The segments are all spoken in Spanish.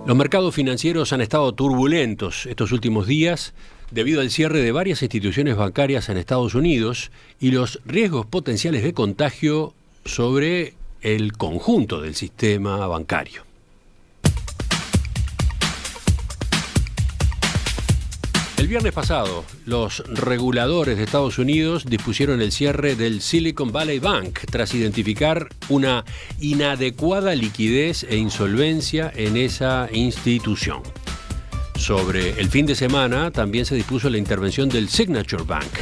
Los mercados financieros han estado turbulentos estos últimos días debido al cierre de varias instituciones bancarias en Estados Unidos y los riesgos potenciales de contagio sobre el conjunto del sistema bancario. El viernes pasado, los reguladores de Estados Unidos dispusieron el cierre del Silicon Valley Bank tras identificar una inadecuada liquidez e insolvencia en esa institución. Sobre el fin de semana también se dispuso la intervención del Signature Bank.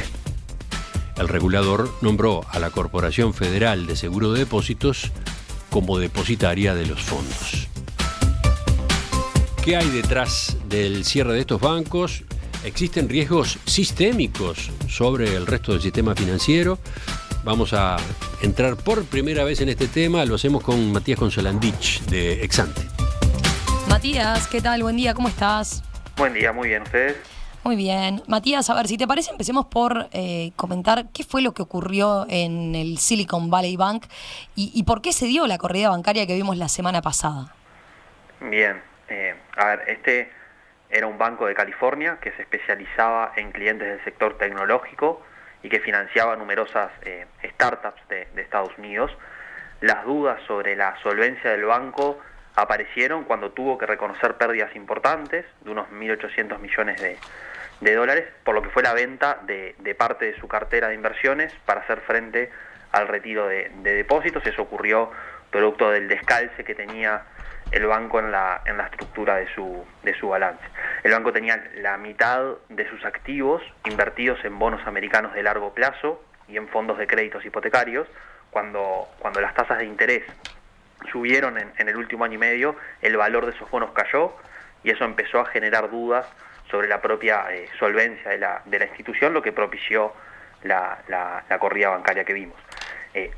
El regulador nombró a la Corporación Federal de Seguro de Depósitos como depositaria de los fondos. ¿Qué hay detrás del cierre de estos bancos? ¿Existen riesgos sistémicos sobre el resto del sistema financiero? Vamos a entrar por primera vez en este tema. Lo hacemos con Matías Consolandich, de Exante. Matías, ¿qué tal? Buen día, ¿cómo estás? Buen día, muy bien. ¿Ustedes? Muy bien. Matías, a ver, si te parece, empecemos por comentar qué fue lo que ocurrió en el Silicon Valley Bank y por qué se dio la corrida bancaria que vimos la semana pasada. Bien. Este era un banco de California que se especializaba en clientes del sector tecnológico y que financiaba numerosas startups de Estados Unidos. Las dudas sobre la solvencia del banco aparecieron cuando tuvo que reconocer pérdidas importantes de unos 1.800 millones de dólares, por lo que fue la venta de parte de su cartera de inversiones para hacer frente al retiro de depósitos. Eso ocurrió producto del descalce que tenía el banco en la estructura de su balance. El banco tenía la mitad de sus activos invertidos en bonos americanos de largo plazo y en fondos de créditos hipotecarios. Cuando las tasas de interés subieron en el último año y medio, el valor de esos bonos cayó y eso empezó a generar dudas sobre la propia solvencia de la institución, lo que propició la corrida bancaria que vimos.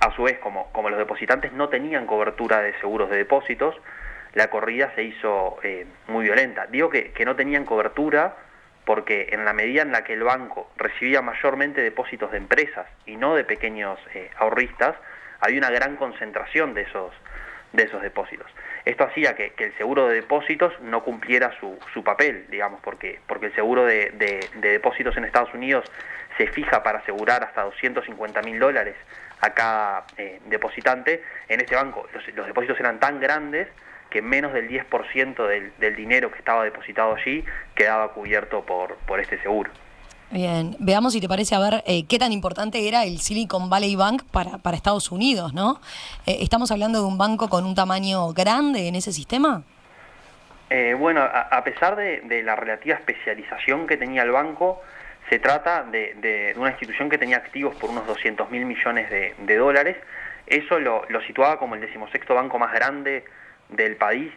A su vez, como los depositantes no tenían cobertura de seguros de depósitos, la corrida se hizo muy violenta. Digo que no tenían cobertura porque en la medida en la que el banco recibía mayormente depósitos de empresas y no de pequeños ahorristas, había una gran concentración de esos depósitos. Esto hacía que el seguro de depósitos no cumpliera su papel, digamos, porque el seguro de depósitos en Estados Unidos se fija para asegurar hasta $250.000 a cada depositante. En este banco los depósitos eran tan grandes que menos del 10% del dinero que estaba depositado allí quedaba cubierto por este seguro. Bien, veamos si te parece, a ver, qué tan importante era el Silicon Valley Bank para Estados Unidos, ¿no? ¿Estamos hablando de un banco con un tamaño grande en ese sistema? Bueno, a pesar de la relativa especialización que tenía el banco, se trata de una institución que tenía activos por unos 200.000 millones de dólares. Eso lo situaba como el 16º banco más grande del país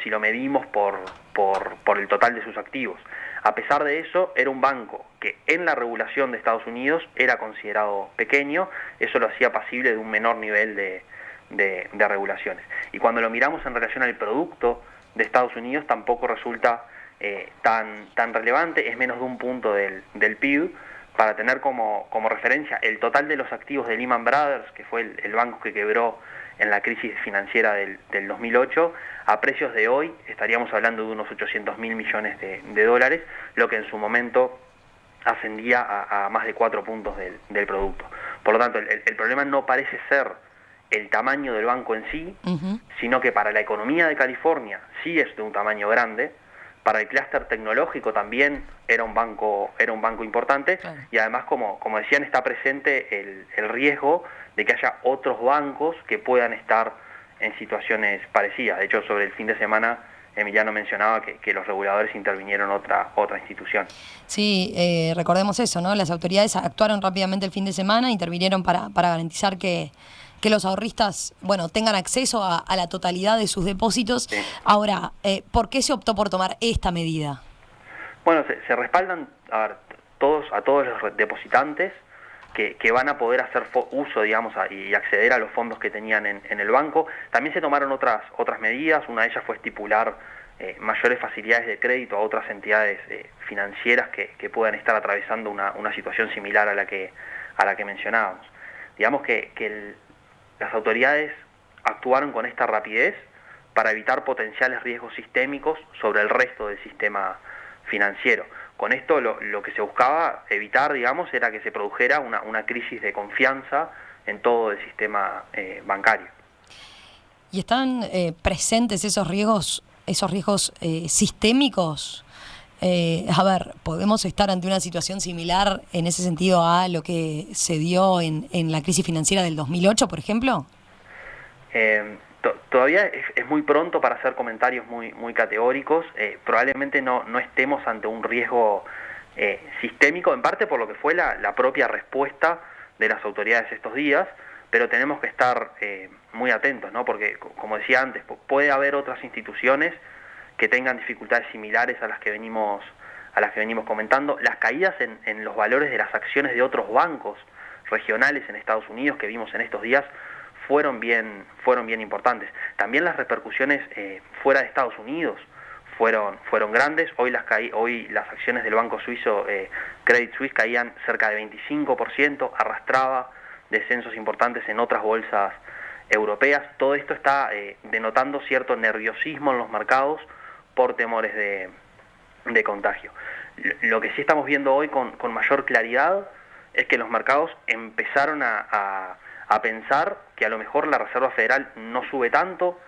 si lo medimos por el total de sus activos. A pesar de eso, era un banco que en la regulación de Estados Unidos era considerado pequeño. Eso lo hacía pasible de un menor nivel de regulaciones. Y cuando lo miramos en relación al producto de Estados Unidos, tampoco resulta tan relevante. Es menos de un punto del PIB. Para tener como referencia el total de los activos de Lehman Brothers, que fue el banco que quebró en la crisis financiera del 2008, a precios de hoy estaríamos hablando de unos 800.000 millones de dólares, lo que en su momento ascendía a más de 4 puntos del producto. Por lo tanto, el problema no parece ser el tamaño del banco en sí, sino que para la economía de California sí es de un tamaño grande. Para el clúster tecnológico también era un banco importante. Claro. Y además, como decían, está presente el riesgo de que haya otros bancos que puedan estar en situaciones parecidas. De hecho, sobre el fin de semana, Emiliano mencionaba que los reguladores intervinieron otra institución. Sí, recordemos eso, ¿no? Las autoridades actuaron rápidamente el fin de semana, intervinieron para garantizar que los ahorristas, tengan acceso a la totalidad de sus depósitos. Sí. Ahora, ¿por qué se optó por tomar esta medida? Bueno, se respaldan a todos los depositantes que van a poder hacer uso, digamos, y acceder a los fondos que tenían en el banco. También se tomaron otras medidas. Una de ellas fue estipular mayores facilidades de crédito a otras entidades financieras que puedan estar atravesando una situación similar a la que mencionábamos. Digamos que las autoridades actuaron con esta rapidez para evitar potenciales riesgos sistémicos sobre el resto del sistema financiero. Con esto lo que se buscaba evitar, digamos, era que se produjera una crisis de confianza en todo el sistema bancario. ¿Y están presentes esos riesgos sistémicos? A ver, ¿podemos estar ante una situación similar en ese sentido a lo que se dio en la crisis financiera del 2008, por ejemplo? Todavía es muy pronto para hacer comentarios muy categóricos. Probablemente no estemos ante un riesgo sistémico, en parte por lo que fue la propia respuesta de las autoridades estos días, pero tenemos que estar muy atentos, ¿no? Porque, como decía antes, puede haber otras instituciones que tengan dificultades similares a las que venimos comentando. Las caídas en los valores de las acciones de otros bancos regionales en Estados Unidos que vimos en estos días fueron bien importantes. También las repercusiones fuera de Estados Unidos fueron grandes. Hoy las acciones del banco suizo Credit Suisse caían cerca de 25%, arrastraba descensos importantes en otras bolsas europeas. Todo esto está denotando cierto nerviosismo en los mercados por temores de contagio. Lo que sí estamos viendo hoy con mayor claridad es que los mercados empezaron a pensar que a lo mejor la Reserva Federal no sube tanto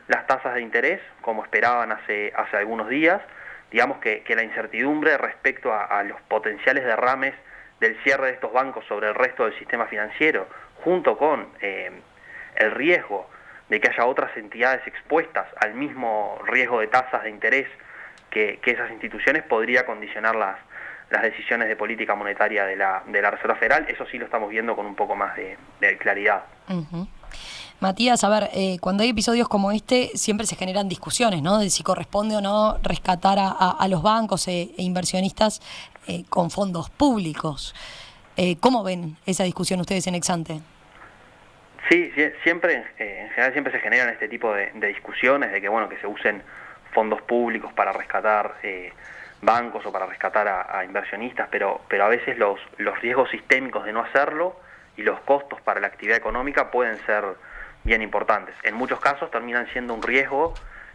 las tasas de interés como esperaban hace algunos días. Digamos que la incertidumbre respecto a los potenciales derrames del cierre de estos bancos sobre el resto del sistema financiero, junto con el riesgo de que haya otras entidades expuestas al mismo riesgo de tasas de interés que esas instituciones, podría condicionar las decisiones de política monetaria de la Reserva Federal. Eso sí lo estamos viendo con un poco más de claridad. Uh-huh. Matías, a ver, cuando hay episodios como este siempre se generan discusiones, ¿no? De si corresponde o no rescatar a los bancos e inversionistas con fondos públicos. ¿Cómo ven esa discusión ustedes en Exante? Sí, siempre, en general siempre se generan este tipo de discusiones de que se usen fondos públicos para rescatar bancos o para rescatar a inversionistas, pero a veces los riesgos sistémicos de no hacerlo y los costos para la actividad económica pueden ser bien importantes. En muchos casos terminan siendo un riesgo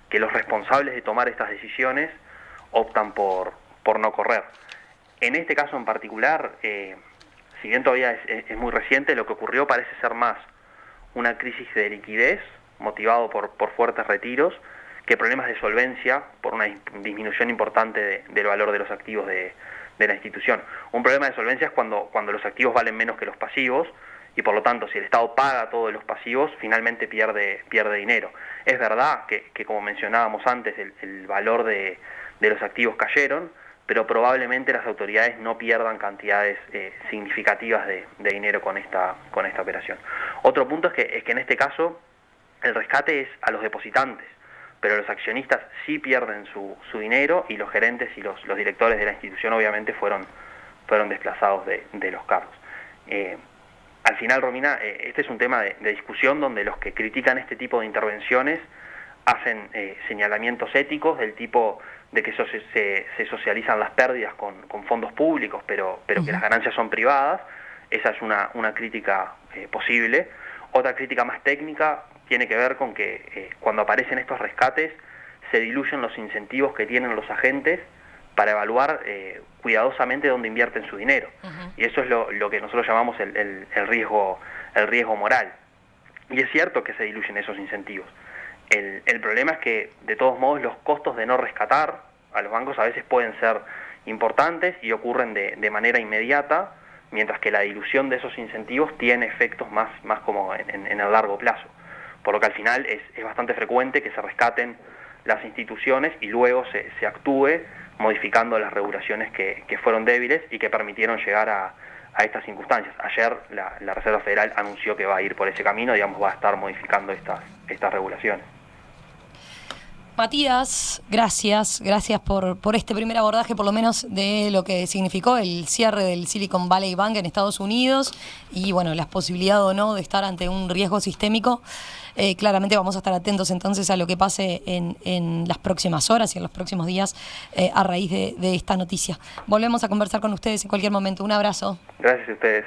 que los responsables de tomar estas decisiones optan por no correr. En este caso en particular, si bien todavía es muy reciente, lo que ocurrió parece ser más una crisis de liquidez motivado por fuertes retiros que problemas de solvencia por una disminución importante del valor de los activos de la institución. Un problema de solvencia es cuando los activos valen menos que los pasivos y por lo tanto si el Estado paga todos los pasivos finalmente pierde dinero. Es verdad que como mencionábamos antes el valor de los activos cayeron, pero probablemente las autoridades no pierdan cantidades significativas de dinero con esta operación. Otro punto es que en este caso el rescate es a los depositantes, pero los accionistas sí pierden su dinero y los gerentes y los directores de la institución obviamente fueron desplazados de los cargos. Al final, Romina, este es un tema de discusión donde los que critican este tipo de intervenciones hacen señalamientos éticos del tipo de que se socializan las pérdidas con fondos públicos, pero uh-huh, que las ganancias son privadas. Esa es una crítica posible. Otra crítica más técnica tiene que ver con que cuando aparecen estos rescates se diluyen los incentivos que tienen los agentes para evaluar cuidadosamente dónde invierten su dinero. Uh-huh. Y eso es lo que nosotros llamamos el riesgo moral. Y es cierto que se diluyen esos incentivos. El problema es que, de todos modos, los costos de no rescatar a los bancos a veces pueden ser importantes y ocurren de manera inmediata, mientras que la dilución de esos incentivos tiene efectos más como en el largo plazo. Por lo que al final es bastante frecuente que se rescaten las instituciones y luego se actúe modificando las regulaciones que fueron débiles y que permitieron llegar a estas circunstancias. Ayer la Reserva Federal anunció que va a ir por ese camino, va a estar modificando estas regulaciones. Matías, gracias por este primer abordaje, por lo menos de lo que significó el cierre del Silicon Valley Bank en Estados Unidos y las posibilidades o no de estar ante un riesgo sistémico. Claramente vamos a estar atentos entonces a lo que pase en las próximas horas y en los próximos días a raíz de esta noticia. Volvemos a conversar con ustedes en cualquier momento. Un abrazo. Gracias a ustedes.